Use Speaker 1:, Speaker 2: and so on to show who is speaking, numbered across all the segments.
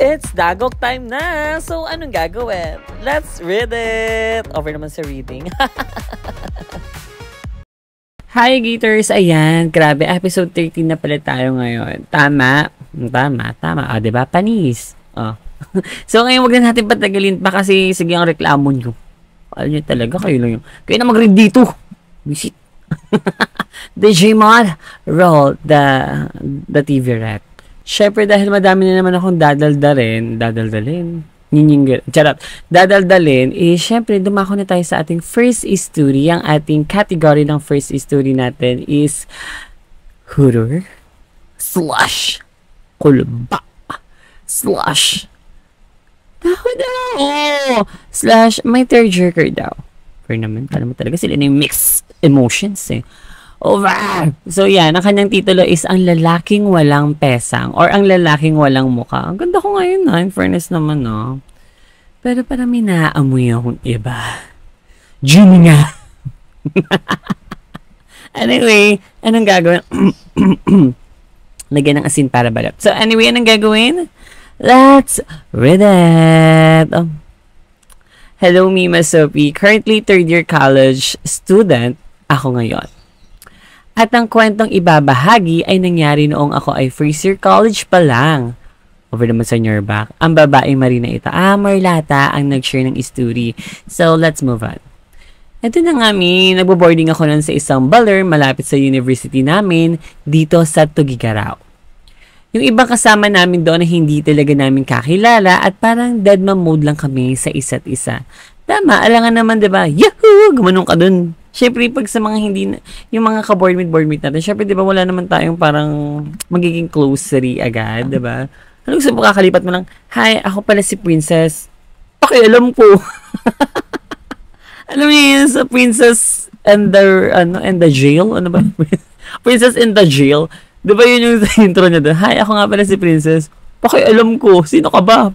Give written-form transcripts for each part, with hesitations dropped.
Speaker 1: It's Dagok time na! So, anong gagawin? Let's read it! Over naman sa reading. Hi, Gators! Ayan, grabe. Episode 13 na pala tayo ngayon. Tama. O, diba? Panis. Oh. So, ngayon wag na natin patagalin pa kasi sige ang reklamo nyo. Alam nyo talaga, kayo lang yung... Kayo na mag-read dito! Visit! DJ Mod, roll the TV rec. Syempre dahil madami na naman akong dadaldalin, syempre dumako na tayo sa ating first story. Ang ating category ng first story natin is horror / kulba / may tearjerker daw. Pero naman, alam mo talaga sila na yung mixed emotions eh. Over! So yan, ang kanyang titulo is Ang Lalaking Walang Pesang or Ang Lalaking Walang Mukha. Ang ganda ko ngayon na, in fairness naman no. Pero parang may naamoy akong iba. Jimmy nga! Anyway, anong gagawin? Lagyan ng asin para balot. So anyway, anong gagawin? Let's read it! Hello, Mima Sophie. Currently third year college student ako ngayon. At ang kwentong ibabahagi ay nangyari noong ako ay first year college pa lang. Over naman sa Nurbac, ang babaeng Marina Marlata ang nag-share ng story. So, let's move on. Ito na nga nagbo-boarding ako nun sa isang baler malapit sa university namin dito sa Tugigaraw. Yung ibang kasama namin doon na hindi talaga namin kakilala at parang dead man mode lang kami sa isa't isa. Tama, alangan naman diba? Yahoo! Gumanong ka dun. Siyempre, pag sa mga hindi, yung mga ka-board meet natin, siyempre, di ba, wala naman tayong parang magiging closery agad, di ba? Ano gusto mo kakalipat mo lang, hi, ako pala si Princess. Okay, alam ko. Alam niyo yun sa Princess and the Jail? Ano ba? Princess in the Jail. Di ba yun yung intro niya doon? Hi, ako nga pala si Princess. Okay, alam ko. Sino ka ba?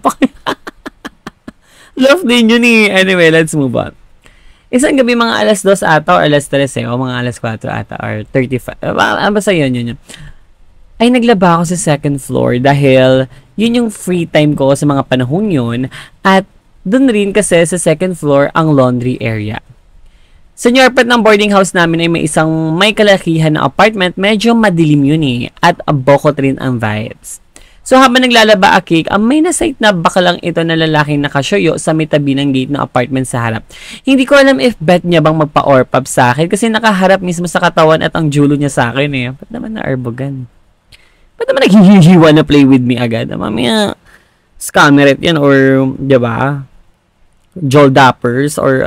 Speaker 1: Love din yun eh. Anyway, let's move on. Isang gabi mga alas 2 ata or alas 3 o mga alas 4 ata or 35. Basta yun. Ay naglaba ako sa second floor dahil yun yung free time ko sa mga panahon yun at dun rin kasi sa second floor ang laundry area. Sa Nyorpet ng boarding house namin ay may kalakihan na apartment, medyo madilim yun eh at abokot rin ang vibes. So habang naglalaba Akik, may nasight na bakalang ito na lalaking nakasyoyo sa may tabi ng gate ng apartment sa harap. Hindi ko alam if bet niya bang magpa-orpap sa akin kasi nakaharap mismo sa katawan at ang julo niya sa akin eh. Ba't naman na-arbogan? Ba't naman naghihihiwa na play with me agad? Mamaya, scameret yan or, diba? Joel Dappers or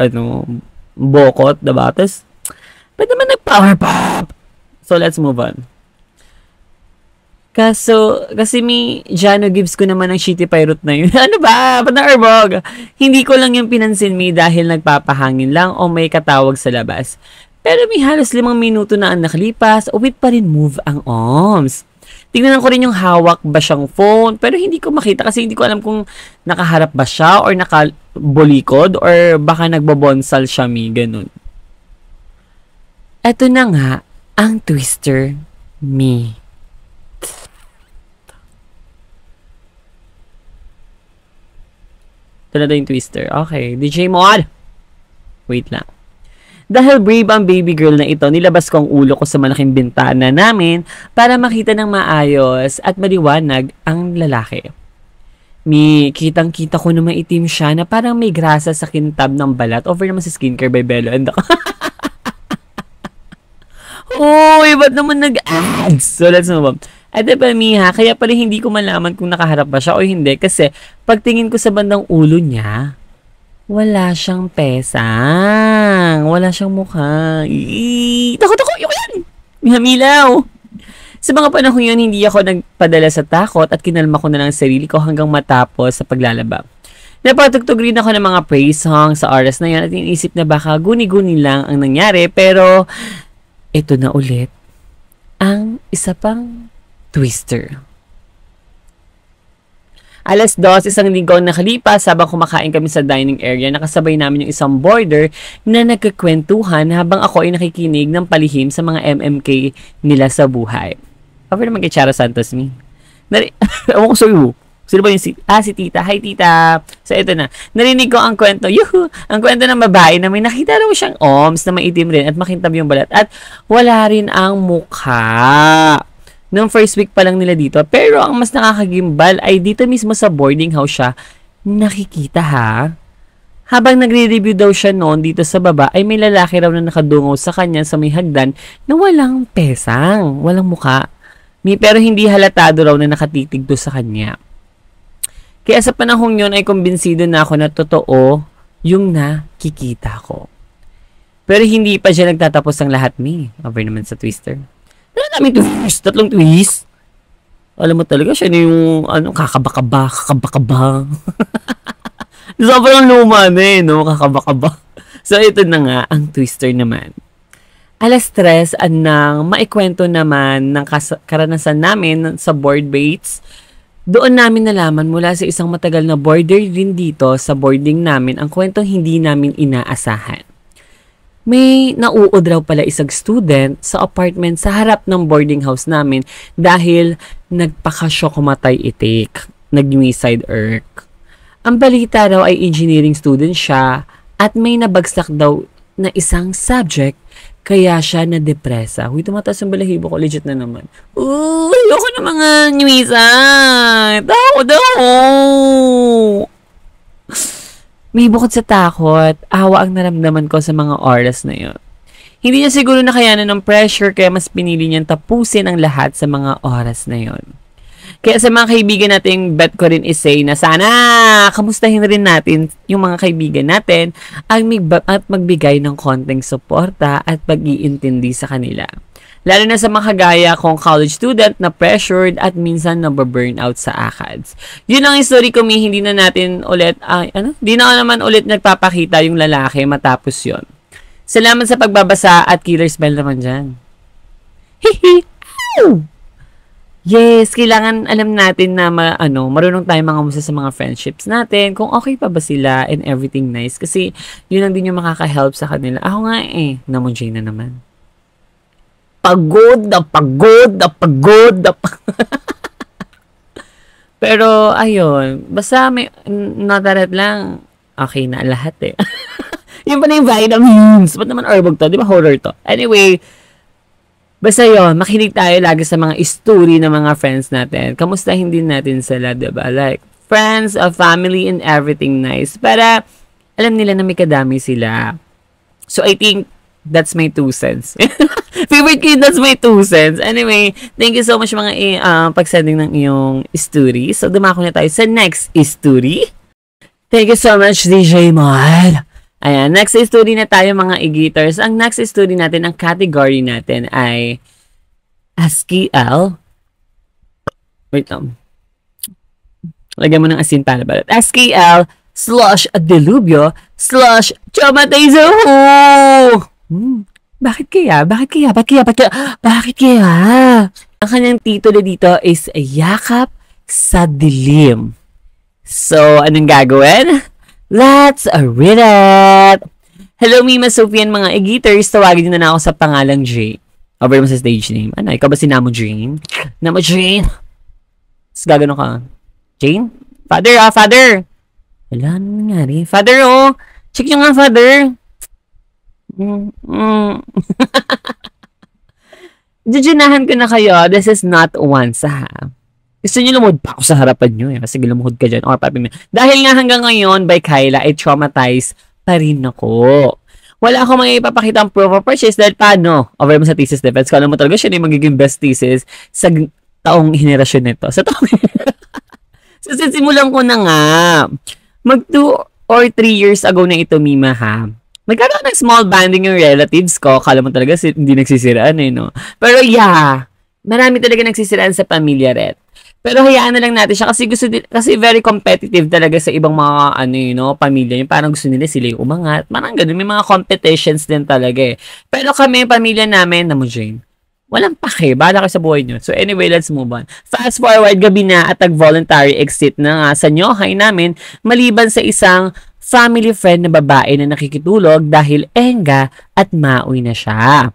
Speaker 1: bokot, diba? Tapos, ba't naman nagpa-orpap? So let's move on. Kasi Jano Gibbs ko naman ang shitty pirate na yun. Ano ba? Ba't na-arbog? Hindi ko lang yung pinansin dahil nagpapahangin lang o may katawag sa labas. Pero may halos 5 minuto na ang nakalipas, uwit pa rin move ang arms. Tingnan ko rin yung hawak ba siyang phone, pero hindi ko makita kasi hindi ko alam kung nakaharap ba siya or nakabulikod or baka nagbobonsal siya ganun. Eto na nga, ang twister, Ito na yung twister. Okay. DJ Mod! Wait lang. Dahil brave ang baby girl na ito, nilabas ko ang ulo ko sa malaking bintana namin para makita ng maayos at maliwanag ang lalaki. Kitang-kita ko na maitim siya na parang may grasa sa kintab ng balat. Over naman sa Skincare by Bello and Uy, ba't naman nag-ads? So, let's move on. At diba, Miha, kaya pala hindi ko malaman kung nakaharap ba siya o hindi kasi pagtingin ko sa bandang ulo niya, wala siyang pesang. Wala siyang mukha. Takot ako! Yung yan! Miha Milaw! Sa mga panahon yun, hindi ako nagpadala sa takot at kinalma ko na lang sarili ko hanggang matapos sa paglalaba. Napatugtog rin ako ng mga praise song sa oras na yan at iniisip na baka guni-guni lang ang nangyari pero ito na ulit ang isa pang twister. Alas 2, isang linggo ang nakalipas habang kumakain kami sa dining area, nakasabay namin yung isang boarder na nagkakwentuhan habang ako ay nakikinig ng palihim sa mga MMK nila sa buhay. Cover naman kay Chara Santos, Ewan ko sa'yo. Sino ba yung si tita? Hi, tita. So, ito na. Narinig ko ang kwento. Yuhu! Ang kwento ng babae na may nakita raw siyang OMS na maitim rin at makintab yung balat. At wala rin ang mukha. Nung first week pa lang nila dito. Pero ang mas nakakagimbal ay dito mismo sa boarding house siya nakikita ha. Habang nagre-review daw siya noon dito sa baba ay may lalaki raw na nakadungaw sa kanya sa may hagdan na walang pesang, walang mukha. Pero hindi halatado raw na nakatitig do sa kanya. Kaya sa panahong yun ay kumbinsido na ako na totoo yung nakikita ko. Pero hindi pa siya nagtatapos ng lahat ni. Over naman sa twister. Namin twist, 3 twist. Alam mo talaga siya na yung kakabakaba. Sobrang luma na no? Kakabakaba. So ito na nga ang twister naman. 3:00 nang maikwento naman ng karanasan namin sa board baits. Doon namin nalaman mula sa isang matagal na boarder din dito sa boarding namin ang kwentong hindi namin inaasahan. May nauod raw pala isang student sa apartment sa harap ng boarding house namin dahil nagpakashock matay itik, nag-suicide irk. Ang balita raw ay engineering student siya at may nabagsak daw na isang subject kaya siya na-depresa. Uy, tumataas yung balahibo ko. Legit na naman. Ayoko na mga nyuisa. Takot ako. May bukod sa takot, awa ang naramdaman ko sa mga oras na yun. Hindi niya siguro nakayanan ng pressure kaya mas pinili niyang tapusin ang lahat sa mga oras na yun. Kaya sa mga kaibigan natin, bet ko rin isay na sana kamustahin rin natin yung mga kaibigan natin at magbigay ng konting suporta at pag-iintindi sa kanila. Lalo na sa mga kagaya kong college student na pressured at minsan nababurnout sa ACADS. Yun ang story ko, hindi na natin ulit, di na naman ulit nagpapakita yung lalaki matapos yon. Salamat sa pagbabasa at killer spell naman dyan. Hihi! Yes, kailangan alam natin na marunong tayo mga musa sa mga friendships natin, kung okay pa ba sila and everything nice. Kasi yun lang din yung makaka-help sa kanila. Ako nga namujay na naman. Pagod. Pero, ayun, basta may natarat lang, okay na lahat Yun pa na yung vitamins. Ba't naman herbal to? Di ba horror to? Anyway, basta yun, makinig tayo lagi sa mga story ng mga friends natin. Kamustahin din natin sila, diba? Like, friends, family, and everything nice. Para alam nila na may kadami sila. So, I think, that's my 2 cents. Favorite ko, that's my 2 cents. Anyway, thank you so much mga pagsending ng iyong story. So, dumako na tayo sa next story. Thank you so much, DJ Mal. Ayan, next story na tayo mga e-geaters. Ang next story natin, ang category natin ay ASCII-L. Wait lang. Lagyan mo ng asin para ba? ASCII-Delubyo/Traumatizo! Bakit kaya? Ang kanyang titulo dito is Yakap sa Dilim. So, anong gagawin? Let's read it! Hello, Mima Sophie and mga e-geaters. Tawagin nyo na ako sa pangalang Jane. Over mo sa stage name. Ano, ikaw ba si Namo Jane? Namo Jane? Tapos gagano ka. Jane? Father! Wala, ano nangyari? Father, check nyo nga, Father. Jujunahan ko na kayo. This is not once, ha? Gusto nyo lumod pa ako sa harapan nyo. Sige, lumod ka dyan. Or papi mo. Dahil nga hanggang ngayon, by Kyla, ay traumatized pa rin ako. Wala akong mga ipapakita ang proof of purchase dahil paano? Over mo sa thesis defense. Kala mo talaga siya na yung magiging best thesis sa taong henerasyon nito. Sa taong so, simulan ko na nga. Mag 2 or 3 years ago na ito, Mima, ha? Nagkaroon ng small banding yung relatives ko. Kala mo talaga hindi nagsisiraan, no? Pero yeah, marami talaga nagsisiraan sa pamilya, Ret. Pero hayaan na lang natin siya kasi very competitive talaga sa ibang mga pamilya. Yung parang gusto nila sila yung umangat. Parang ganun, may mga competitions din talaga Pero kami, pamilya namin, Namo Jane, walang pake. Bahala kayo sa buhay nyo. So anyway, let's move on. Fast forward, gabi na at voluntary exit na nga sa nyohay namin maliban sa isang family friend na babae na nakikitulog dahil enga at mauwi na siya.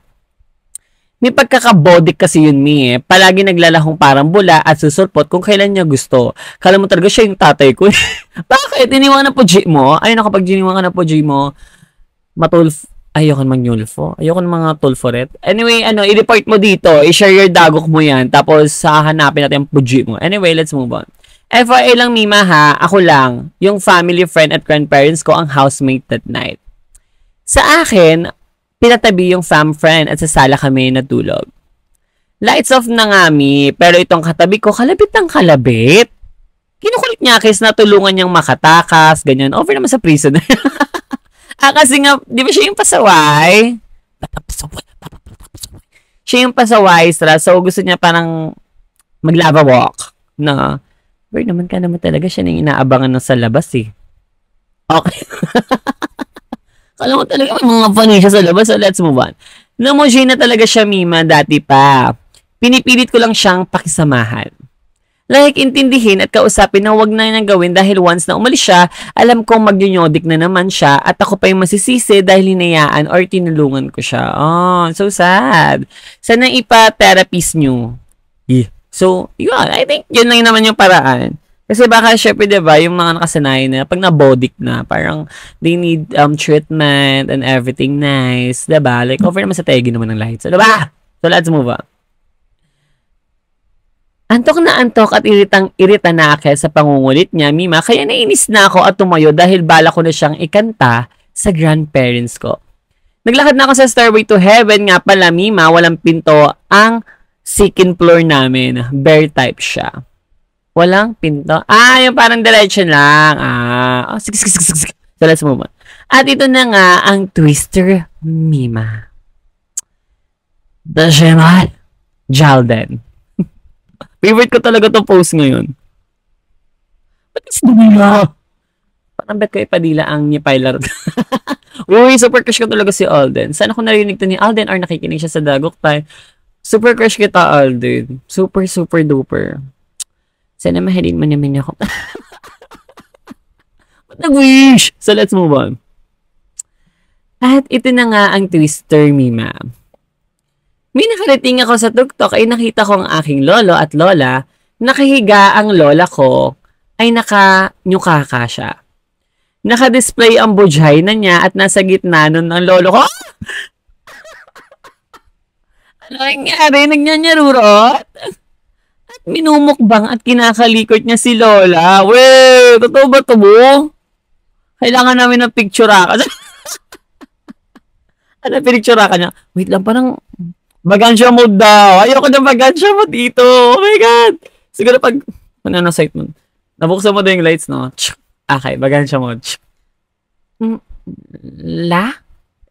Speaker 1: May pagkakabodik kasi yun, Mi, eh. Palagi naglalahong parang bula at susulpot kung kailan niya gusto. Kala mo talaga siya yung tatay ko. Bakit? Iniwan na po G mo? Ay, kapag giniwan ka na po G mo, ayoko mag-nyulfo. Ayoko ng mga tulforet. Anyway, i-report mo dito. I-share your dagok mo yan. Tapos, hahanapin natin yung puji mo. Anyway, let's move on. FYI lang, Mima, ha? Ako lang, yung family, friend, at grandparents ko ang housemate that night. Sa akin, pinatabi yung fam friend at sa sala kami natulog. Lights off na nga, Mi. Pero itong katabi ko, kalabit ng kalabit. Kinukulit niya kasi natulungan niyang makatakas, ganyan. Over naman sa prison. Kasi nga, di ba siya yung pasaway? Siya yung pasaway, so gusto niya parang maglava walk. Na, weird naman ka naman talaga, siya nang inaabangan ng sa labas eh. Okay. Kala mo talaga may mga funny siya sa labas, so let's move on. Namoji na talaga siya, Mima, dati pa. Pinipilit ko lang siyang pakisamahan. Like, intindihin at kausapin na wag na niyang gawin dahil once na umalis siya, alam kong magyonyodik na naman siya at ako pa yung masisisi dahil hinayaan or tinulungan ko siya. Oh, so sad. Sana ipa-therapist nyo. Yeah. So, yun. I think yun lang naman yung paraan. Kasi baka syempre, diba, yung mga nakasanayan na pag nabodik na, parang they need treatment and everything nice. Diba? Like, over naman sa tegi naman ng lights. So, diba? So, let's move on. Antok na antok at irita na ako sa pangungulit niya, Mima, kaya nainis na ako at tumayo dahil bala ko na siyang ikanta sa grandparents ko. Naglakad na ako sa Stairway to Heaven nga pala, Mima, walang pinto ang second floor namin. Bear type siya. Walang pinto? Yung parang diretso lang. Sige. So, let's move on. At ito na nga ang twister, Mima. Dashemal Jalden. Favorite ko talaga itong post ngayon. Ba't is Danila? Parang bet ko ipadila ang ni Pilar. Uy, super crush ko talaga si Alden. Sana ko narinig to ni Alden or nakikinig siya sa Dagok Time. Super crush kita, Alden. Super, super duper. Sana mahalin mo naman ako. Ba't nag-wish? So, let's move on. At ito na nga ang twister, Mima. May nakarating ako sa tuktok ay nakita ko ang aking lolo at lola. Nakahiga ang lola ko ay naka-nyukaka siya. Naka-display ang bujay na niya at nasa gitna nun ng lolo ko. Ano nangyari? Nagnyanyarurot? At minumukbang at kinakalikot niya si lola. Wey! Totoo ba ito mo? Kailangan namin ng picture ka. Ano picture ka niya? Wait lang, parang Bagansya mode daw. Ayoko na bagansya mode dito. Oh my God. Siguro pag, ano site mo? Nabuksan mo daw yung lights, no? Okay, bagansya mode.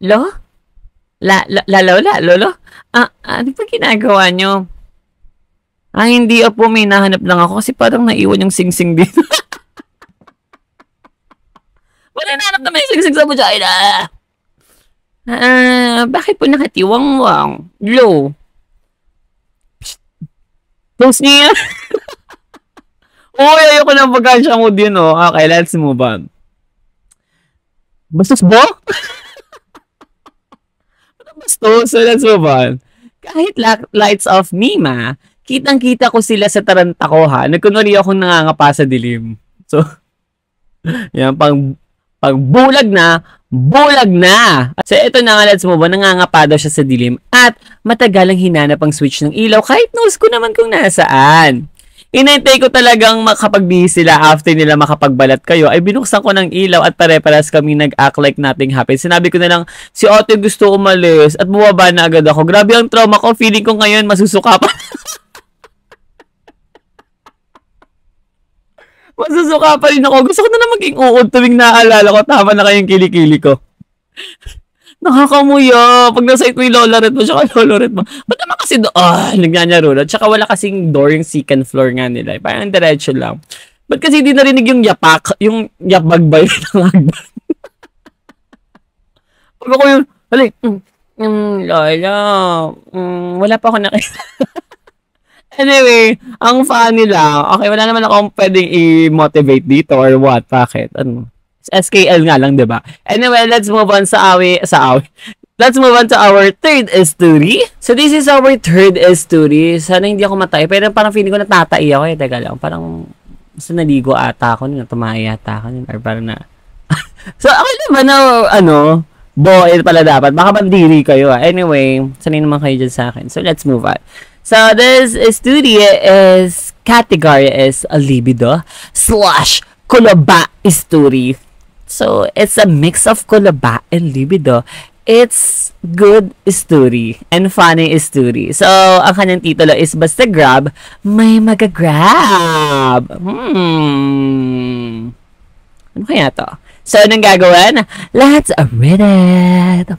Speaker 1: Lolo? Ano pa ginagawa nyo? Hindi po, may nahanap lang ako kasi parang naiwan yung sing-sing dito. Wala nahanap naman yung sing-sing sa bujayna. Bakit po nakatiwang-wang? Low. Close niya. Uy, ayoko na pagkansya mo din, oh. Okay, let's move on. Bastos ba? Bastos, so let's move on. Kahit lights off, Mima, kitang-kita ko sila sa taranta ko, ha. Nagkunwari akong nangangapa sa dilim. So, yan, pag bulag na. So, ito na nga, let's move on. Nangangapa daw siya sa dilim at matagalang hinanap ang switch ng ilaw kahit knows ko naman kung nasaan. Inantay ko talagang makapagbihis sila after nila makapagbalat kayo ay binuksan ko ng ilaw at pare-paras kami nag-act like nothing happened. Sinabi ko na lang, si Ote gusto umalis at bumaba na agad ako. Grabe ang trauma ko. Feeling ko ngayon masusuka pa. Masusuka pa rin ako. Gusto ko na maging uod tuwing naaalala ko. Tama na kayong kilikili ko. Nakakamuya. Pag nasa ito yung lola red mo, tsaka lola red mo. Ba't naman kasi nagnyanyarulat? Tsaka wala kasing door yung second floor nga nila. Parang diretso lang. Ba't kasi di narinig yung yapak? Yung yapbagbay ng hagdan? Pag ako yung, lola, wala pa ako nakita. Anyway, ang funny lang. Okay, wala naman akong pwedeng i-motivate dito or what. Bakit? Ano? SKL nga lang, diba? Anyway, let's move on sa awi. Let's move on to our third story. So, this is our third story. Sana hindi ako matay. Pero parang feeling ko natatai ako eh. Teka lang. Parang, basta naligo ata ako nun. Tumahay ata ako nun. Or parang na... So, okay naman na, boy pala dapat. Baka mandiri kayo. Anyway, sanay naman kayo dyan sa akin. So, let's move on. So, this story is, category is a libido / kulaba story. So, it's a mix of kulaba and libido. It's good story and funny story. So, ang kanyang titulo is Basta Grab, May Magagrab. Ano kaya to? So, anong gagawin? Let's read it.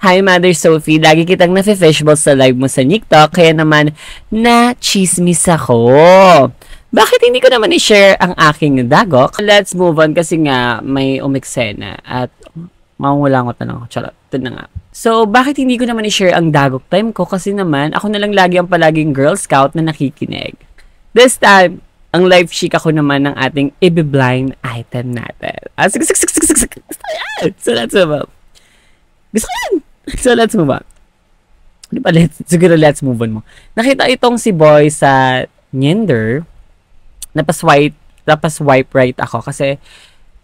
Speaker 1: Hi, Mother Sophie. Lagi kitang nafe-fishball sa live mo sa TikTok. Kaya naman, na-chismis ako. Bakit hindi ko naman i-share ang aking dagok? Let's move on kasi nga may umiksena at maungulangot na lang ako. Charot. Ito na nga. So, bakit hindi ko naman i-share ang dagok time ko? Kasi naman, ako na lang lagi ang palaging Girl Scout na nakikinig. This time, ang live chick ako naman ng ating i-blind item natin. So, let's move on. Gusto ko yan! So, let's move on. Di ba, siguro let's move on mo. Nakita itong si Boy sa Niender. Napaswipe right ako kasi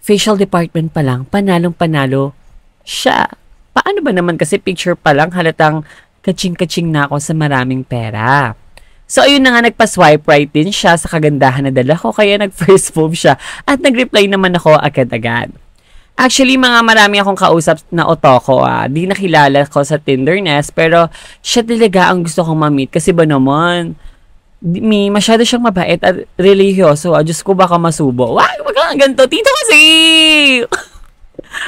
Speaker 1: facial department pa lang, panalong-panalo siya. Paano ba naman kasi picture pa lang halatang kaching-kaching na ako sa maraming pera. So, ayun na nga, nagpa-swipe right din siya sa kagandahan na dala ko, kaya nag-first move siya at nag-reply naman ako agad-agad. Actually, marami akong kausap na otoko, di nakilala ko sa Tinderness, pero siya talaga ang gusto kong ma-meet kasi ba naman, masyado siyang mabait at religyoso. Diyos ko, baka masubo. Wag kang ganito, tito kasi!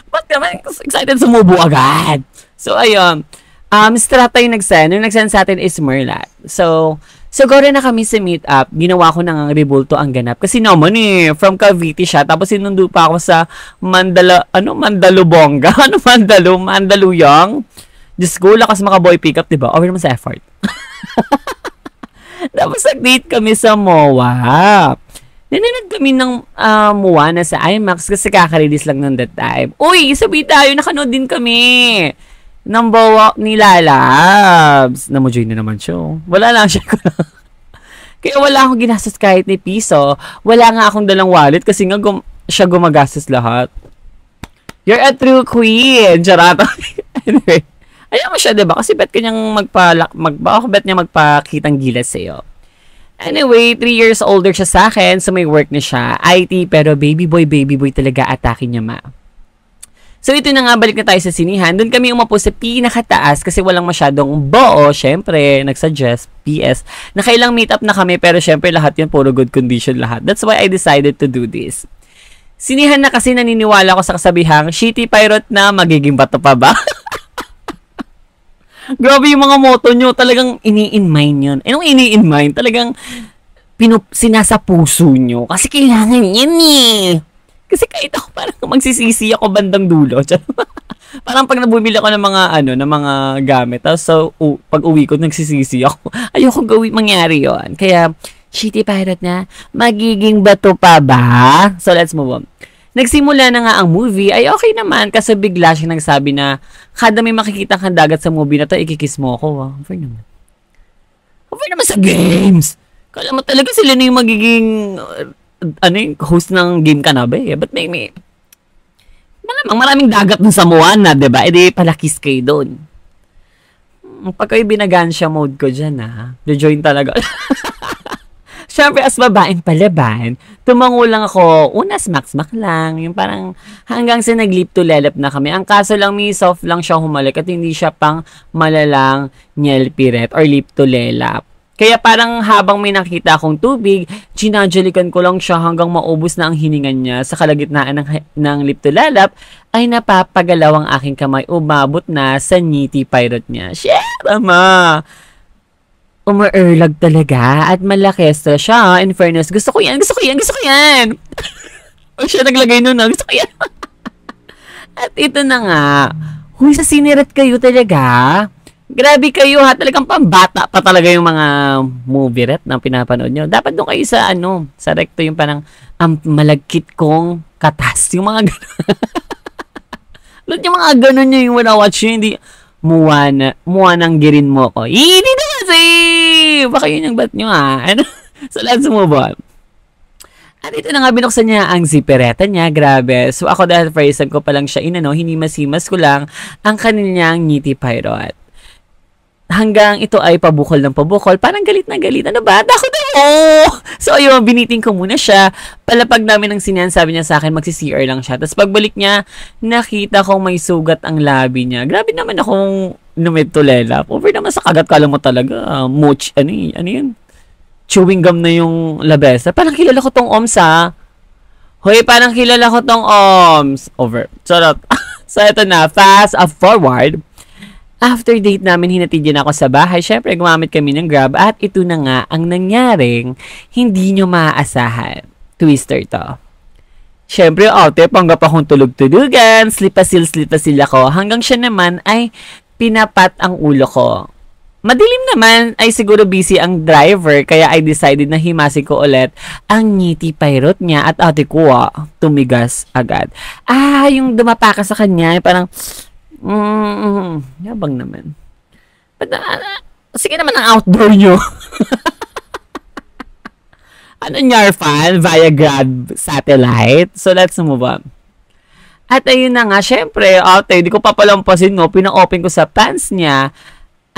Speaker 1: Ba't naman excited sumubo agad? So, ayun. Strata yung nag-send. Yung nag-send sa atin is Merlat. So, siguro na kami sa meet-up, ginawa ko ng rebulto ang ganap. Kasi naman from Cavite siya. Tapos sinundo pa ako sa Mandalubonga? Mandaluyong? Diyos ko, lakas maka-boy pick-up, diba? Over naman sa effort. Tapos nag-date kami sa MOA. Nanonood kami ng Moana sa IMAX kasi kaka-release lang ng that time. Uy, sabi tayo, nakanood din kami ng bawa ni Lalabs. Namojoy na naman siya. Wala lang siya. Kaya wala akong ginastos kahit ni piso. Wala nga akong dalang wallet kasi nga siya gumagastos lahat. You're a true queen. Charata. Anyway, ayaw mo siya, diba? Kasi bet kanyang bet niya magpakitang gilas sa'yo. Anyway, 3 years older siya sa akin, so may work na siya. IT, pero baby boy talaga atake niya, ma. So, ito na nga, balik na tayo sa sinihan. Doon kami umapo sa pinakataas kasi walang masyadong buo. Syempre, nagsuggest, PS, nakailang meet-up na kami, pero syempre, lahat yun, puro good condition lahat. That's why I decided to do this. Sinihan na kasi naniniwala ko sa kasabihang, shitty pirate na, magiging bato pa ba? Grabe yung mga motto nyo. Talagang ini-in-mind yun. Anong ini-in-mind? Talagang sinasa puso nyo. Kasi kailangan yan eh. Kasi kahit ako parang magsisisi ako bandang dulo. Parang pag nabumili ako ng mga gamit. Tapos so, pag uwi ko, nagsisisi ako. Ayoko mangyari yon. Kaya, shitty pirate na, magiging bato pa ba? So, let's move on. Nagsimula na nga ang movie, ay okay naman kasi bigla siyang nagsabi na kada may makikita kang dagat sa movie na to, ikikiss mo ako. Over naman. Over naman sa games. Kala mo talaga sila na yung magiging host ng game ka na ba eh. But may maraming dagat dun sa Moana, diba? E di pala kiss kayo dun. Pagka yung binagansya mode ko dyan join talaga. Siyempre, as babaeng palaban, tumango lang ako, una smack-smack lang, yung parang hanggang sa nag-lip to lelep na kami. Ang kaso lang, may soft lang siya humalik at hindi siya pang malalang nyelpiret or lip to lelap. Kaya parang habang may nakita akong tubig, ginajalikan ko lang siya hanggang maubos na ang hiningan niya sa kalagitnaan ng lip to lelap, ay napapagalaw ang aking kamay, umabot na sa nitty pirate niya. Shit, ama! Umaerlag talaga at malakesta siya. In fairness, gusto ko yan. O siya naglagay nun gusto ko yan. At ito na nga. Huy, sa sinirat kayo talaga. Grabe kayo talagang pambata pa talaga yung mga movie ret na pinapanood nyo. Dapat doon kayo sa sa recto yung parang malagkit kong katas. Yung mga gano'n. Yung mga gano'n nyo yung watch nyo, hindi, muwa ng girin mo ko. Hindi na kasi! Baka yun yung bat nyo Ano? So, let's move on. At ito na nga, binuksan niya ang zippereta niya. Grabe. So, ako dahil first time ko pa lang siya hinimas-himas ko lang ang kanilang ngiti pirate. Hanggang ito ay pabukol ng pabukol. Parang galit na galit. Ano ba? Dako na So, ayun, biniting ko muna siya. Palapag namin ng sinihan, sabi niya sa akin, magsi-CR lang siya. Tapos pagbalik niya, nakita kong may sugat ang labi niya. Grabe naman akong numidtulelap. Over naman sa kagat, kala mo talaga. Moch, ano yun? Chewing gum na yung labesa. Parang kilala ko tong OMS Hoy, parang kilala ko tong OMS. Over. Charot. So, ito na. Fast forward. After date namin, hinatid din ako sa bahay. Syempre, gumamit kami ng Grab. At ito na nga ang nangyaring hindi nyo maaasahan. Twister to. Syempre, panggap akong tulog-tulugan. Slipasil ako. Hanggang siya naman ay pinapat ang ulo ko. Madilim naman ay siguro busy ang driver kaya I decided na himasin ko ulit ang ngiti pirate niya at ate ko tumigas agad. Yung dumapa ka sa kanya parang yabang naman. But, sige naman ang outdoor nyo. Ano nyar fan via Grab satellite? So let's move on. At ayun na nga, syempre, ate, di ko papalampasin pina-open ko sa pants niya.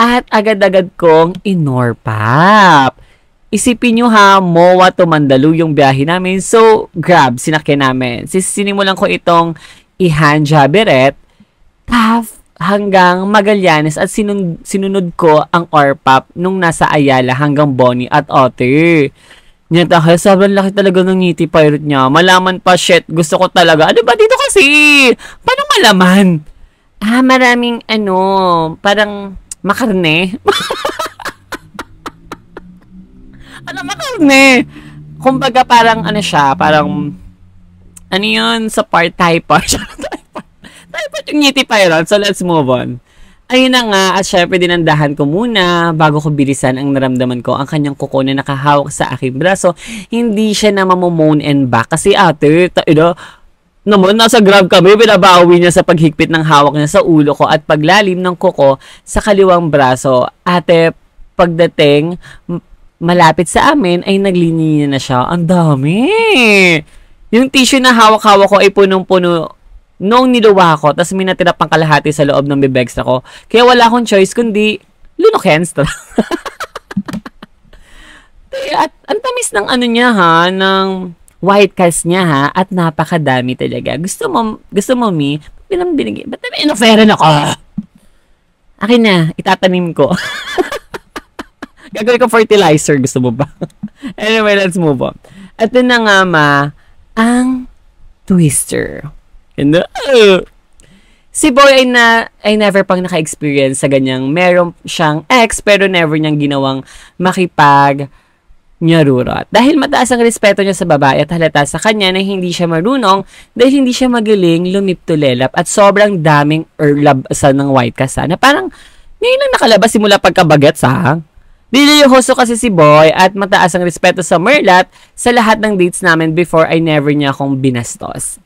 Speaker 1: At agad-agad kong inorpap. Isipin nyo MOA to Mandaluyong biyahe namin. So, Grab, sinakyan namin. Sinimulan ko itong Ihanja Beret hanggang Magallanes at sinunod ko ang Orpap nung nasa Ayala hanggang Boni at Ote. Kaya sobrang laki talaga ng ngiti pirate niya. Malaman pa, shit, gusto ko talaga. Ano ba dito kasi? Paano malaman? Maraming parang makarne. Makarne? Kumbaga parang siya, parang yun sa typhoid. Typhoid yung ngiti pirate. So let's move on. Ayun na nga, at syempre dinandahan ko muna bago ko bilisan ang naramdaman ko ang kanyang kuko na nakahawak sa aking braso. Hindi siya na mamomone and back kasi ate, naman, nasa Grab kami, binabawi niya sa paghigpit ng hawak niya sa ulo ko at paglalim ng kuko sa kaliwang braso. Ate, pagdating, malapit sa amin, ay naglininya na siya. Ang dami! Yung tissue na hawak-hawak ko ay punong-puno noong niluwa ko, tapos may natira pang kalahati sa loob ng bibegs na ko. Kaya wala akong choice kundi lunokens. At ang tamis ng niya ng white cast niya at napakadami talaga. Gusto mo mi? Binigay. Ba't naman inoferan ako? Akin na, itatanim ko. Gagawin ko fertilizer, gusto mo ba? Anyway, let's move on. At yun na nga ang twister. Si Boy ay never pang naka-experience sa ganyang meron siyang ex pero never niyang ginawang nyarurot. Dahil mataas ang respeto niya sa babae at halata sa kanya na hindi siya marunong dahil hindi siya magaling lumiptulelap at sobrang daming labasan ng white kasa na parang ngayon lang nakalabas simula pagkabaget Nililiyoso kasi si Boy at mataas ang respeto sa Merlat sa lahat ng dates namin before ay never niya akong binastos.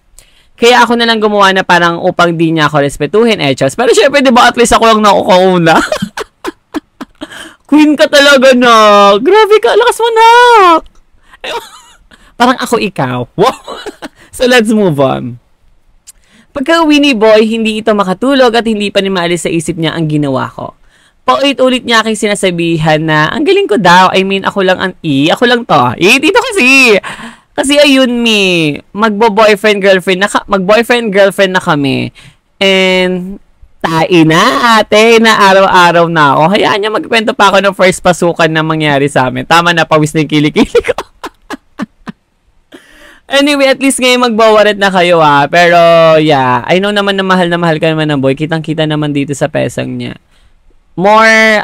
Speaker 1: Kaya ako na lang gumawa na parang upang di niya ako respetuhin, Chos. Pero syempre, di ba at least ako lang nakukauna? Queen ka talaga, Grabe ka, lakas mo, Parang ako ikaw. Wow. So, let's move on. Pagka-uwi ni Boy, hindi ito makatulog at hindi pa ni maalis sa isip niya ang ginawa ko. Paulit-ulit niya aking sinasabihan na, ang galing ko daw, ako lang ako lang to. Dito kasi. Kasi ayun, magbo-boyfriend-girlfriend na kami. And, na ate, na araw-araw na ako. Hayaan niya magkwento pa ako ng first pasukan na mangyari sa amin. Tama na, pawis na yung kilikili ko. Anyway, at least ngayon magbawaret na kayo Pero, yeah, I know naman na mahal ka naman ng Boy. Kitang-kita naman dito sa pesang niya. More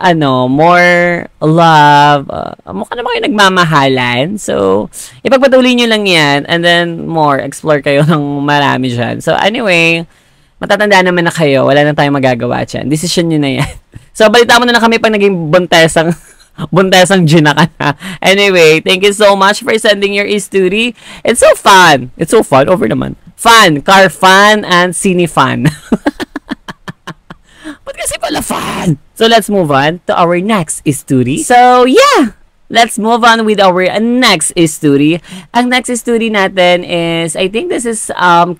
Speaker 1: love. Mukha naman kayo nagmamahalan. So, ipagpatuloy nyo lang yan. And then, explore kayo ng marami dyan. So, anyway, matatanda naman na kayo. Wala na tayong magagawa dyan. Decision nyo na yan. So, balita mo na kami pag naging buntesang Gina ka na. Anyway, thank you so much for sending your e-story. It's so fun. Over naman. Fun. Car fun and cine fun. Ba't kasi pala fun! So, let's move on to our next story. So, yeah! Let's move on with our next story. Ang next story natin is, I think this is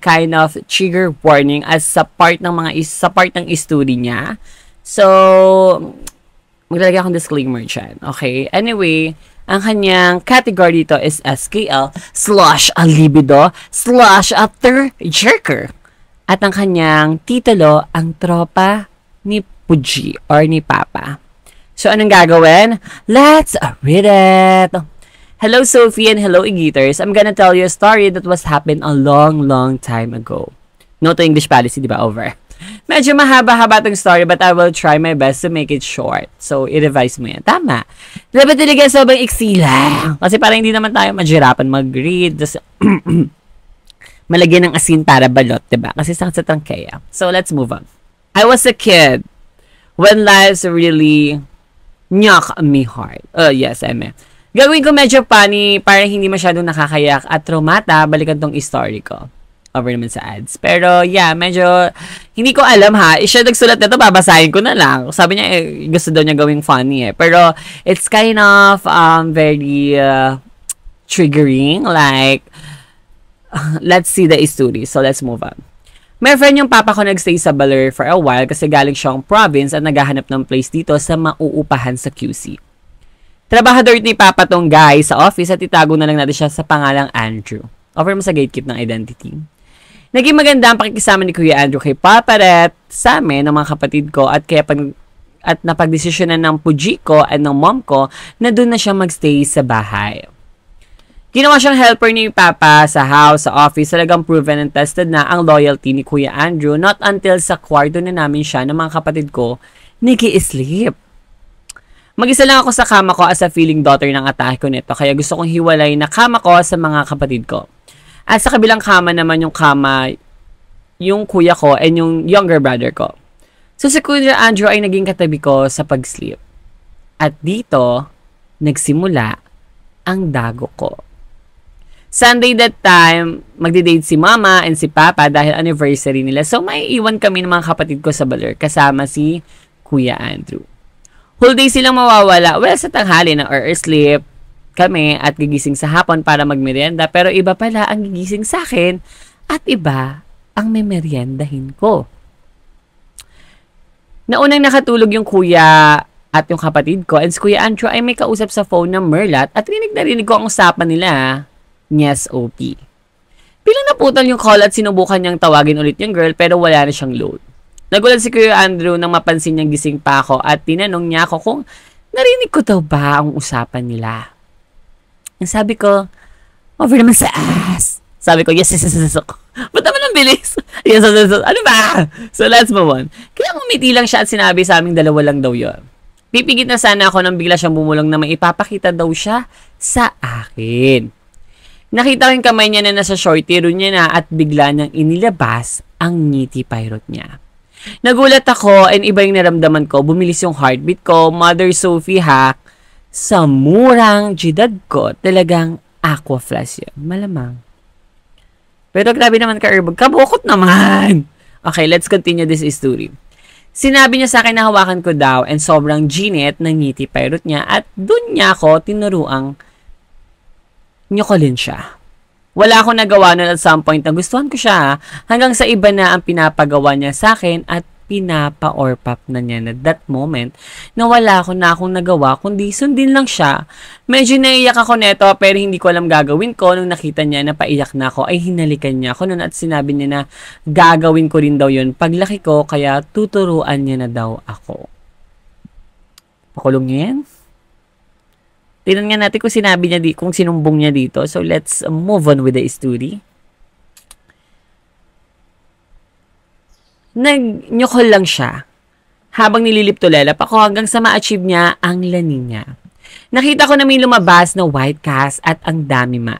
Speaker 1: kind of trigger warning as sa part ng story niya. So, maglalagay akong disclaimer dyan. Okay? Anyway, ang kanyang category dito is SKL/alibido/tearjerker. At ang kanyang titulo, ang tropa ni Puji or ni Papa. So, anong gagawin? Let's read it! Hello, Sophie, and hello, Igiters. I'm gonna tell you a story that was happened a long, long time ago. No to English policy, di ba? Over. Medyo mahaba-haba itong story, but I will try my best to make it short. So, i-revise mo yan. Tama. Dapat talaga sobrang iksi lang. Kasi parang hindi naman tayo mahirapan mag-read. Malagyan ng asin para balot, di ba? Kasi sakit sa trangkeya. So, let's move on. I was a kid when lives really knock me hard. Yes, eme. Gagawin ko medyo funny para hindi masyadong nakakayak at traumata. Balikan tong story ko. Over naman sa ads. Pero, yeah, medyo hindi ko alam ha. Siya nagsulat nito, babasahin ko na lang. Sabi niya, gusto daw niya gawing funny eh. Pero, it's kind of very triggering. Like, let's see the story. So, let's move on. May friend yung papa ko nagstay sa Baler for a while kasi galing siyang province at naghahanap ng place dito sa mauupahan sa QC. Trabahador ni papa tong guy sa office at itago na lang natin siya sa pangalang Andrew. Offer mo sa gatekeep ng identity. Naging maganda ang pakikisama ni Kuya Andrew kay Papa at sa amin, ng mga kapatid ko at napagdesisyonan ng Puji ko at ng mom ko na doon na siya magstay sa bahay. Ginawa siyang helper ni Papa sa house, sa office. Talagang proven and tested na ang loyalty ni Kuya Andrew. Not until sa kwarto na namin siya ng mga kapatid ko, nag-i-sleep. Mag-isa lang ako sa kama ko as a feeling daughter ng atake ko nito. Kaya gusto kong hiwalay na kama ko sa mga kapatid ko. At sa kabilang kama naman yung kama, yung kuya ko and yung younger brother ko. So si Kuya Andrew ay naging katabi ko sa pag-sleep. At dito, nagsimula ang dago ko. Sunday that time, magdi-date si Mama and si Papa dahil anniversary nila. So, may iwan kami ng mga kapatid ko sa Baler kasama si Kuya Andrew. Whole day silang mawawala. Well, sa tanghali na or sleep kami at gigising sa hapon para magmerienda. Pero iba pala ang gigising sa akin at iba ang memeryendahin ko. Naunang nakatulog yung kuya at yung kapatid ko and si Kuya Andrew ay may kausap sa phone ng Merlat at rinig na rinig ko ang usapan nila. Yes, OP. Bilang naputal yung call at sinubukan niyang tawagin ulit yung girl pero wala na siyang load. Nagulat si Kuya Andrew nang mapansin niyang gising pa ako at tinanong niya ako kung narinig ko daw ba ang usapan nila. Ang sabi ko, over naman sa ass. Sabi ko, yes. Ba't naman ang bilis? Yes. Ano ba? So let's move on. Kaya umiti lang siya at sinabi sa aming dalawa lang daw yun. Pipigit na sana ako nang bigla siyang bumulong na may ipapakita daw siya sa akin. Nakita ko yung kamay niya na nasa shorty room niya na at bigla niyang inilabas ang ngiti pirate niya. Nagulat ako and iba yung naramdaman ko. Bumilis yung heartbeat ko. Mother Sophie hack. Sa murang jidad ko, talagang aqua flash yan. Malamang. Pero grabe naman ka-herbag. Kabukot naman! Okay, let's continue this story. Sinabi niya sa akin na hawakan ko daw and sobrang ginit ng ngiti pirate niya at dun niya ako tinuruang nyukulin siya. Wala akong nagawa nun at some point na gustuhan ko siya hanggang sa iba na ang pinapagawa niya sa akin at pinapa-orpap na niya na that moment na wala akong nagawa kundi sundin lang siya. Medyo naiyak ako neto pero hindi ko alam gagawin ko. Nung nakita niya na paiyak na ako ay hinalikan niya ako nun at sinabi niya na gagawin ko rin daw yun paglaki ko kaya tuturuan niya na daw ako. Pakulong niya yan? Tingnan nga natin kung sinabi niya kung sinumbong niya dito. So, let's move on with the story. Nagnyukol lang siya habang nililip-tulelap ako hanggang sa ma-achieve niya ang lanin niya. Nakita ko na may lumabas na white cast at ang dami ma.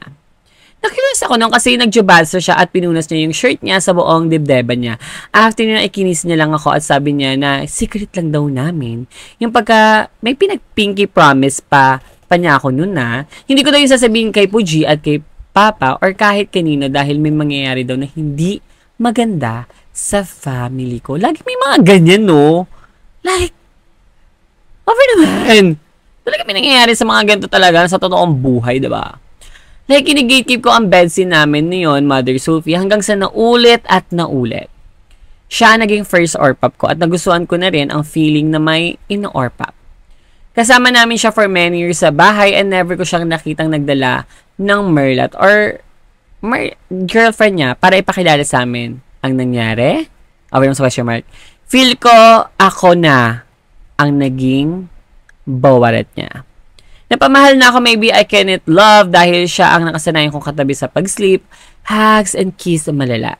Speaker 1: Nakilos ako nung kasi nagjubalso siya at pinunas niya yung shirt niya sa buong dibdeban niya. After niya, ikinis niya lang ako at sabi niya na secret lang daw namin. Yung pagka may pinag-pinky promise pa niya ako nun na, hindi ko daw yung sasabihin kay Puji at kay Papa or kahit kanino dahil may mangyayari daw na hindi maganda sa family ko. Lagi may mga ganyan, no? Like, over naman. Talaga may nangyayari sa mga ganito talaga sa totoong buhay, diba? Like, kinigatekeep ko ang bedseen namin niyon, Mother Sophie, hanggang sa naulit at naulit. Siya naging first ORPAP ko at nagustuhan ko na rin ang feeling na may ino-ORPAP. Kasama namin siya for many years sa bahay and never ko siyang nakitang nagdala ng merlat or girlfriend niya para ipakilala sa amin ang nangyari. Okay lang sa question mark. Feel ko ako na ang naging bawaret niya. Napamahal na ako, maybe I cannot love dahil siya ang nakasanayan kong katabi sa pag-sleep, hugs and kiss malala.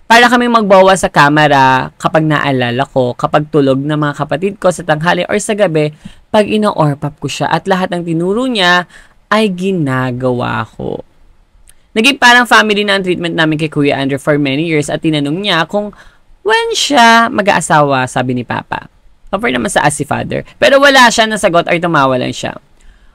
Speaker 1: Para kami magbawa sa kamera kapag naalala ko, kapag tulog ng mga kapatid ko sa tanghali or sa gabi, pag ino-ORPAP ko siya at lahat ng tinuro niya ay ginagawa ko. Naging parang family na ang treatment namin kay Kuya Andrew for many years at tinanong niya kung when siya mag-aasawa, sabi ni Papa. Offer naman sa as si Father. Pero wala siya nasagot or tumawa lang siya.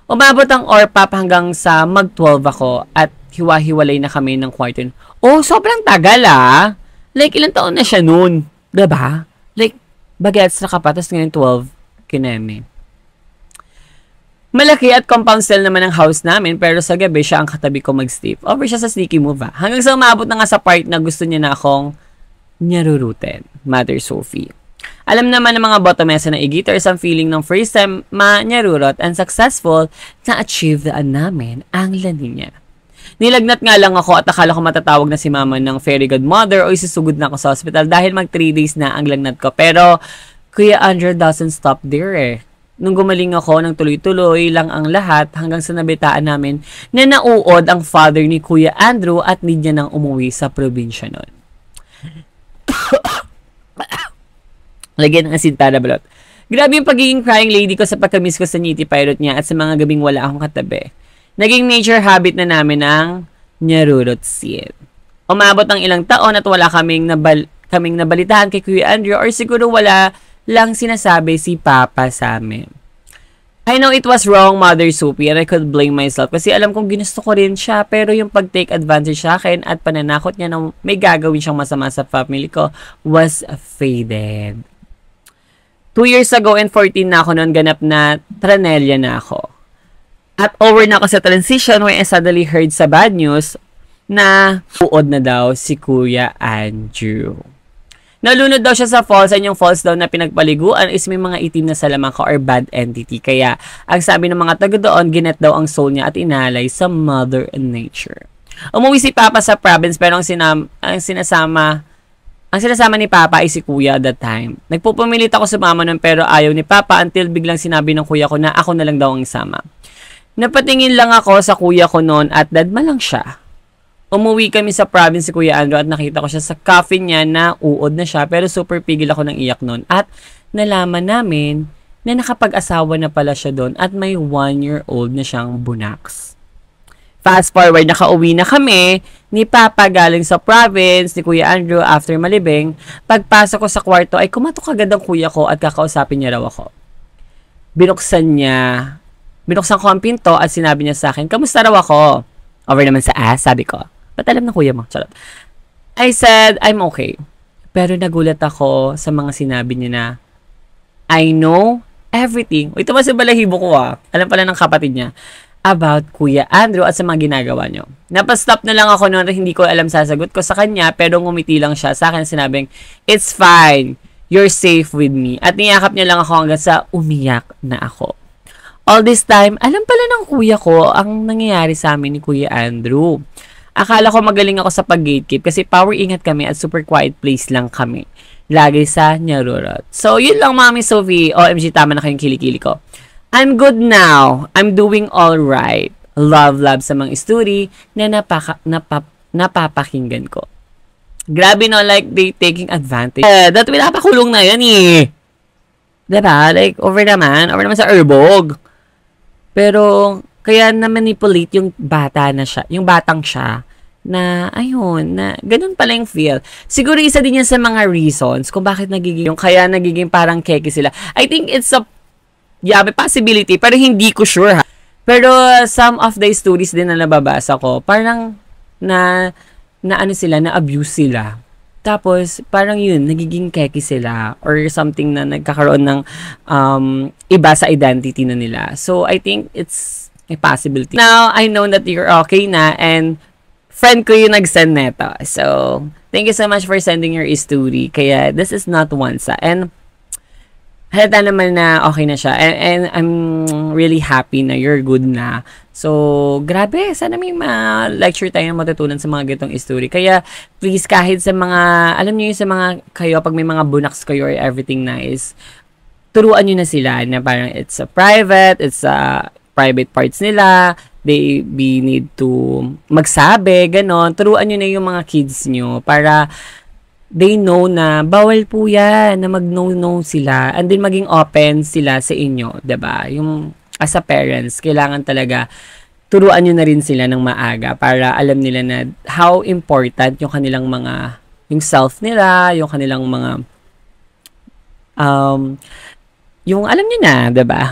Speaker 1: Umabot ang ORPAP hanggang sa mag-12 ako at hiwa-hiwalay na kami ng kwarto. Oh, sobrang tagal ah. Like, ilang taon na siya noon. Diba? Like, bagets na ka pa, tapos ngayon 12, kineme. Malaki at compound style naman ang house namin, pero sa gabi siya ang katabi ko mag-sleep. Over siya sa sneaky move ah. Hanggang sa umabot na nga sa part na gusto niya na akong nyarurutin, Mother Sophie. Alam naman ng mga bottomesa na e-guitars ang feeling ng first time ma-nyarurot and successful na achieve namin ang lani niya. Nilagnat nga lang ako at akala ko matatawag na si mama ng fairy godmother o isusugod na ako sa hospital dahil mag 3 days na ang lagnat ko. Pero Kuya Andrew doesn't stop there eh. Nung gumaling ako ng tuloy-tuloy lang ang lahat hanggang sa nabitaan namin na nauod ang father ni Kuya Andrew at need niya nang umuwi sa probinsya nun. Lagyan ng asintada balot. Grabe yung pagiging crying lady ko sa pagkamiss ko sa Nitty Pirate niya at sa mga gabing wala akong katabi. Naging major habit na namin ang nyarurot scene. Umabot ng ilang taon at wala kaming nabalitaan kay Kuya Andrew or siguro wala lang sinasabi si Papa sa amin. I know it was wrong, Mother Sophie, and I could blame myself kasi alam kong ginusto ko rin siya pero yung pag-take advantage sa akin at pananakot niya na may gagawin siyang masama sa family ko was faded. 2 years ago and 14 na ako noon, ganap na Tranella na ako. At over na ako sa transition when I suddenly heard sa bad news na uod na daw si Kuya Andrew. Nalunod daw siya sa falls and yung falls daw na pinagpaliguan is may mga itim na salamangka or bad entity. Kaya ang sabi ng mga taga doon, ginet daw ang soul niya at inalay sa Mother Nature. Umuwi si Papa sa province pero ang sinasama ni Papa ay si Kuya at that time. Nagpupumilit ako sa mama nun pero ayaw ni Papa until biglang sinabi ng kuya ko na ako na lang daw ang isama. Napatingin lang ako sa kuya ko noon at dadma lang siya. Umuwi kami sa province si Kuya Andrew at nakita ko siya sa coffin niya na uod na siya pero super pigil ako ng iyak noon. At nalaman namin na nakapag-asawa na pala siya doon at may 1-year-old na siyang bunaks. Fast forward, nakauwi na kami ni Papa galing sa province ni Kuya Andrew after malibing. Pagpasok ko sa kwarto ay kumatok agad ang kuya ko at kakausapin niya raw ako. Binuksan ko ang pinto at sinabi niya sa akin, kamusta raw ako? Over naman sa sabi ko. Ba't alam na kuya mo? Charot. I said, I'm okay. Pero nagulat ako sa mga sinabi niya na, I know everything. Ito ba si balahibo ko Alam pala ng kapatid niya. About Kuya Andrew at sa mga ginagawa niyo. Napastop na lang ako noon, hindi ko alam sasagot ko sa kanya, pero ngumiti lang siya sa akin sinabing, it's fine. You're safe with me. At niyakap niya lang ako hanggang sa umiyak na ako. All this time, alam pala ng kuya ko ang nangyayari sa amin ni Kuya Andrew. Akala ko magaling ako sa pag-gatekeep kasi power ingat kami at super quiet place lang kami. Lagi sa nyarurot. So, yun lang, Mami Sophie. OMG, tama na kayong kilikili ko. I'm good now. I'm doing all right. Love sa mga story na napapakinggan ko. Grabe no, like they taking advantage. That pinapakulong na yan Diba? Like, over naman sa Urbog. Pero, kaya na-manipulate yung batang siya, na, ayun, na, ganun pala yung feel. Siguro isa din yan sa mga reasons kung bakit kaya nagiging parang keke sila. I think it's may possibility, pero hindi ko sure Pero, some of the stories din na nababasa ko, parang, na abuse sila. Tapos, parang yun, nagiging keki sila or something na nagkakaroon ng iba sa identity na nila. So, I think it's a possibility. Now, I know that you're okay na and friend ko yung nag-send neto. So, thank you so much for sending your story. Kaya, this is not onsa. And, halata naman na okay na siya. And I'm really happy na you're good na. So, grabe. Sana may lecture tayo na matutunan sa mga gitong story. Kaya, please, kahit sa mga, alam niyo sa mga kayo, pag may mga bunaks kayo or everything nice, turuan niyo na sila na parang it's a private parts nila, they need to magsabi, ganon. Turuan niyo na yung mga kids niyo para they know na bawal po yan, na mag-no sila, and then maging open sila sa inyo, 'di ba? Yung as a parents, kailangan talaga turuan nyo na rin sila ng maaga para alam nila na how important yung kanilang mga, yung self nila, yung kanilang mga, yung alam nyo na, diba?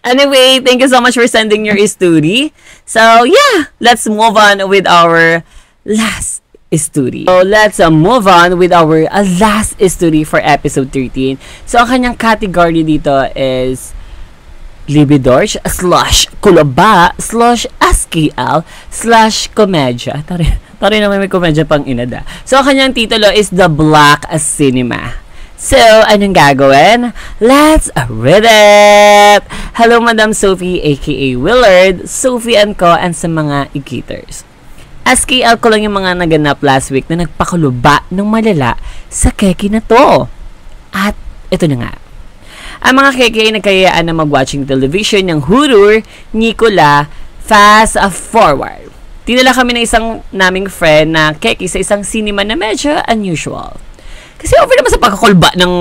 Speaker 1: Anyway, thank you so much for sending your story. So, yeah, let's move on with our last story. So, let's move on with our last story for episode 13. So, ang kanyang category dito is Libidorch / Kulaba / SKL / Komedya. Tari naman may komedya pang inada. So, ang kanyang titulo is The Black Cinema. So, anong gagawin? Let's read it! Hello, Madam Sophie, aka Willard, Sophie and Co, and sa mga igiters. SKL ko lang yung mga naganap last week na nagpakuluba ng malala sa keki na to. At ito na nga. Ang mga keki ay nagkayaan na mag-watching television ng horror, Nicola, fast forward. Tinala kami ng isang naming friend na keki sa isang cinema na medyo unusual. Kasi over naman sa pagkakulba ng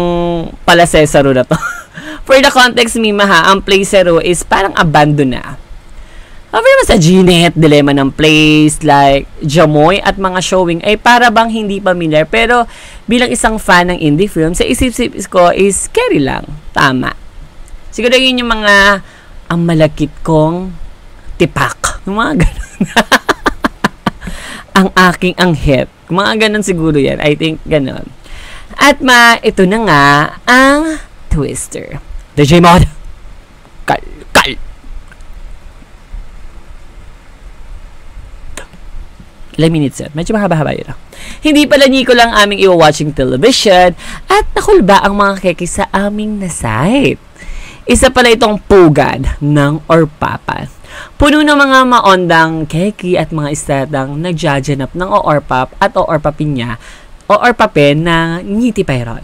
Speaker 1: pala Cesaro na to. For the context, Mima ha, ang place zero is parang abandoned na. Over naman sa Ginette, dilemma ng place, like Jamoy at mga showing ay para bang hindi familiar. Pero bilang isang fan ng indie film, sa isip-isip ko is scary lang. Tama. Siguro yun yung mga ang malakit kong tipak. Yung mga ganun. Ang aking anghit. Mga ganun siguro yan. I think ganun. At ito na nga ang twister. DJ Mod. Kal. Ilang minutes yun. Medyo mahaba-haba yun. Hindi pala Nico lang aming iwa-watching television at nakulba ang mga keki sa aming na-site. Isa pala itong pugad ng Orpapan. Puno ng mga maondang keki at mga istadang nagjajanap ng oorpap at oorpapin niya oorpapin na ngiti pairot.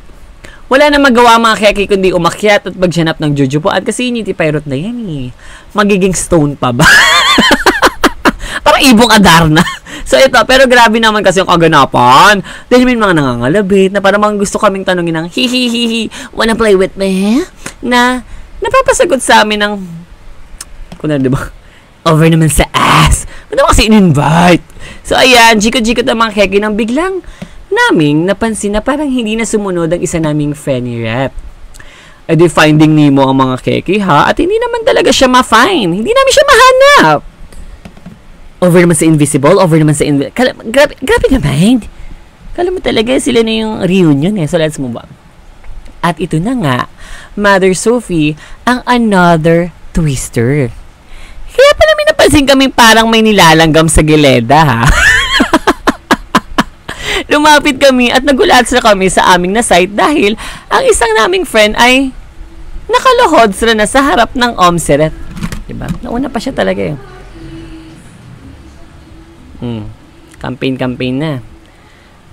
Speaker 1: Wala na magawa mga keki kundi umakyat at magjanap ng jujupuan kasi ngiti pairot na yan eh. Magiging stone pa ba? Parang ibong adar na. So ito, pero grabe naman kasi yung kaganapan. Dahil may mga nangangalabit na parang gusto kaming tanungin ng hihihihi, wanna play with me? Na napapasagot sa amin ng kuna diba? Over naman sa ass. Ano kasi in-invite? So ayan, jikot-jikot ang mga keki nang biglang naming napansin na parang hindi na sumunod ang isa naming Fanny rep. E di Finding Nemo ang mga keki ha, at hindi naman talaga siya ma-find. Hindi namin siya mahanap. Over naman sa Invisible, over naman sa grabe naman. Kala mo talaga sila na yung reunion eh. So let's move on. At ito na nga, Mother Sophie, ang another twister. Kaya pa namin napansin kaming parang may nilalanggam sa gileda ha. Lumapit kami at nagulat sila kami sa aming na-site dahil ang isang naming friend ay nakaluhod sila na sa harap ng Omseret. Diba? Nauna pa siya talaga eh. Campaign na.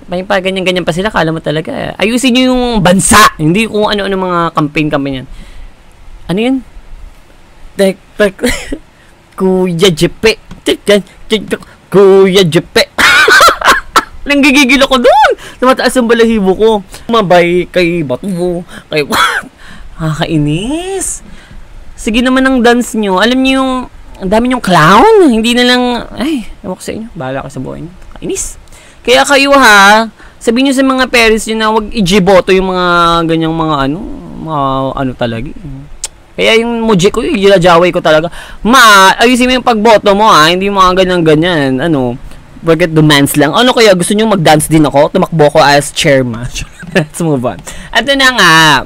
Speaker 1: May pa ganyan-ganyan pa sila, kala mo talaga. Ayusin nyo yung bansa. Hindi kung ano-ano mga campaign yan. Ano yun? Kuya Jepe. Kuya Jepe. Nanggigigil ako doon. Tumataas ang balahibo ko. Mabay kay Bato. Kay kakainis. Sige naman ang dance nyo. Alam nyo yung ang dami yung clown. Hindi na lang, ay, ewan ko sa inyo. Bahala ka sa buhay nyo. Kainis. Kaya kayo ha, sabihin nyo sa mga parents nyo na huwag i-jiboto yung mga ganyang mga ano talaga. Kaya yung muji ko, yung jaway ko talaga. Ayusin mo yung pagboto mo ha. Hindi mga ganyan-ganyan. Forget demands lang. Ano kaya? Gusto nyo mag-dance din ako? Tumakbo ko as chairman. Let's move on. At na nga.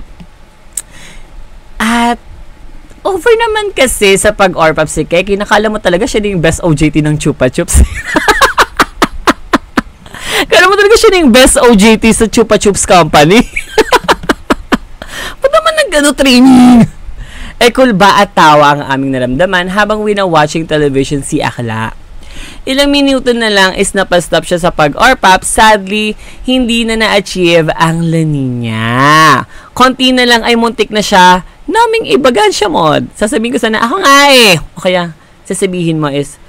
Speaker 1: At over naman kasi sa pag-orpap si Keki, nakala mo talaga siya yung best OJT ng Chupa Chups. Kala mo talaga siya yung best OJT sa Chupa Chups Company. Ba't naman training? Cool ba at tawa ang aming naramdaman habang watching television si Akla. Ilang minuto na lang is napastop siya sa pag-orpap. Sadly, hindi na na-achieve ang lani niya. Konti na lang ay muntik na siya naming ibagan siya mod. Sasabihin ko sana, ako nga O kaya, sasabihin mo is,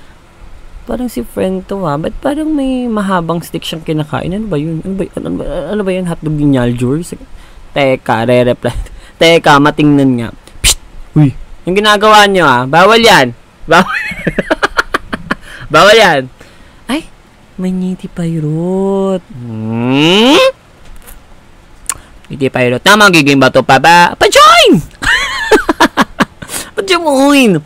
Speaker 1: parang si friend to ba't parang may mahabang stick siyang kinakain? Ano ba yun? Ano ba yun? Hotdog ni Nyaljur? Teka, re-reply. Teka, matingnan nga. Psst! Uy, yung ginagawa nyo bawal yan. Bawal yan. Ay, may ngiti pairot. Ngiti pairot. Tama, giging bato pa ba? Pa-join! Pa-join!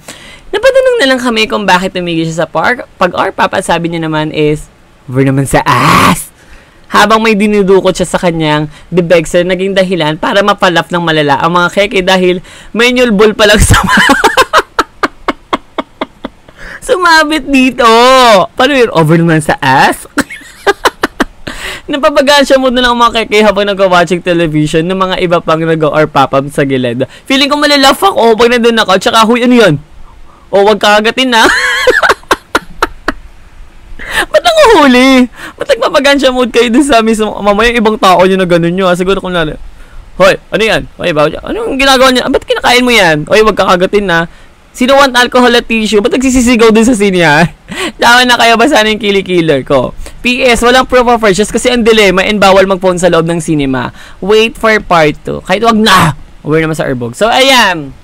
Speaker 1: Napatanong na lang kami kung bakit tumigil siya sa pag-orpap at sabi niya naman is, over naman sa ass! Habang may dinudukot siya sa kanyang bibegser, naging dahilan para mapalap ng malala ang mga Keke dahil may nyulbol pa lang sa sumabit dito. Paano yun? Over naman sa ass? Napabagaan siya muna ng mga Keke habang nag-watching television ng mga iba pang nag-orpapam sa gilid. Feeling ko malalaf ako pag nandun ako. Tsaka, huy, ano yun? Huwag kakagatin na. Ba't nanguhuli? Ba't nagpapagaan siya mood kayo dun sa amin? Mamaya ibang tao nyo na ganun nyo. Siguro kung lalo. Hoy, ano yan? Hoy, anong ginagawa niya? Ba't kinakain mo yan? Hoy, huwag kakagatin na. Sino want alcohol at tissue? Ba't nagsisisigaw dun sa sinya? Tama na kayo ba sana yung kilikiller ko? PS, walang proof of purchase kasi ang dilemma and bawal mag-phone sa loob ng cinema. Wait for part 2. Kahit wag na! Over naman sa Urbog. So, ayan.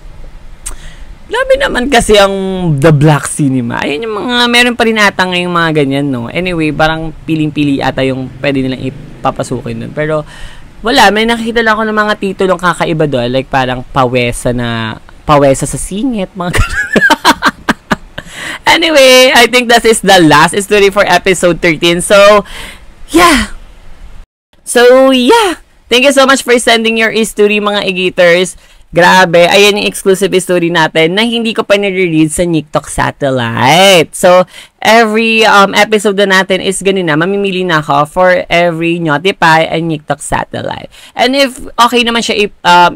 Speaker 1: Grabe naman kasi ang The Black Cinema. Ayan yung mga, meron pa rin ata ngayong mga ganyan, no? Anyway, parang piling-pili ata yung pwede nilang ipapasukin dun. Pero, wala. May nakikita lang ako ng mga titulong kakaiba doon. Like, parang pawesa sa singit, mga Anyway, I think that is the last story for episode 13. So, yeah. Thank you so much for sending your story, mga Igaters. Grabe, ayan yung exclusive story natin na hindi ko pa nire-read sa TikTok Satellite. So, every episode na natin is ganun na. Mamimili na ako for every Notify and TikTok Satellite. And if okay naman siya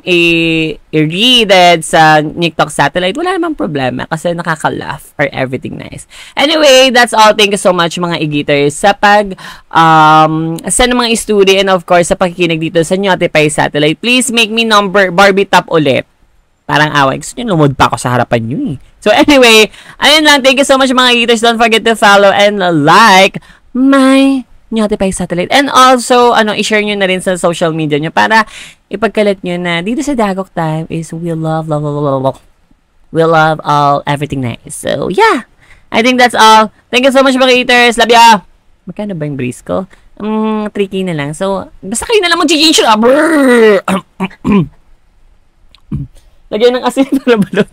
Speaker 1: i-read sa TikTok Satellite, wala namang problema kasi nakaka-laugh or everything nice. Anyway, that's all. Thank you so much, mga Igaters, sa send mga story and of course sa pakikinig dito sa Notify Satellite. Please make me number Barbie top ulit. Parang away. Gusto nyo lumod pa ako sa harapan nyo So anyway, ayun lang. Thank you so much, mga Igaters. Don't forget to follow and like my Notify Satellite. And also, i-share nyo na rin sa social media nyo para ipagkalat nyo na dito sa Dagok Time is we love all everything nice. So yeah, I think that's all. Thank you so much, mga Igaters. Love ya! Magkano ba yung brace ko? Tricky na lang. So, basta kayo na lang mag-change na. Lagyan ng asin para balot.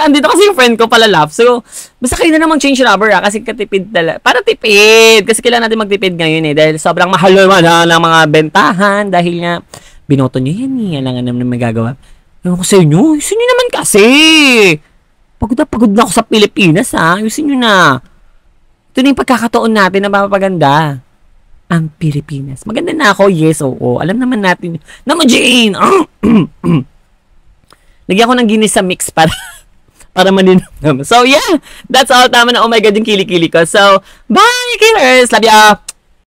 Speaker 1: Andito kasi yung friend ko pala laugh. So, basta kayo na namang change rubber kasi katipid talaga. Para tipid. Kasi kailangan natin magtipid ngayon dahil sobrang mahal naman ng mga bentahan. Dahil nga, binoto nyo yan Alangan naman may gagawa. Ewan ko sa inyo. Ayusin nyo naman kasi. Pagod na ako sa Pilipinas Ayusin nyo na. Ito na yung pagkakataon natin na mapapaganda. Ang Pilipinas. Maganda na ako, yes, oo. Alam naman natin. Naman, Jane! Lagyan ko ng ginis sa mix para malinaw naman. So, yeah. That's all. Tama na. Oh my God, yung kilikili ko. So, bye, killers! Love ya!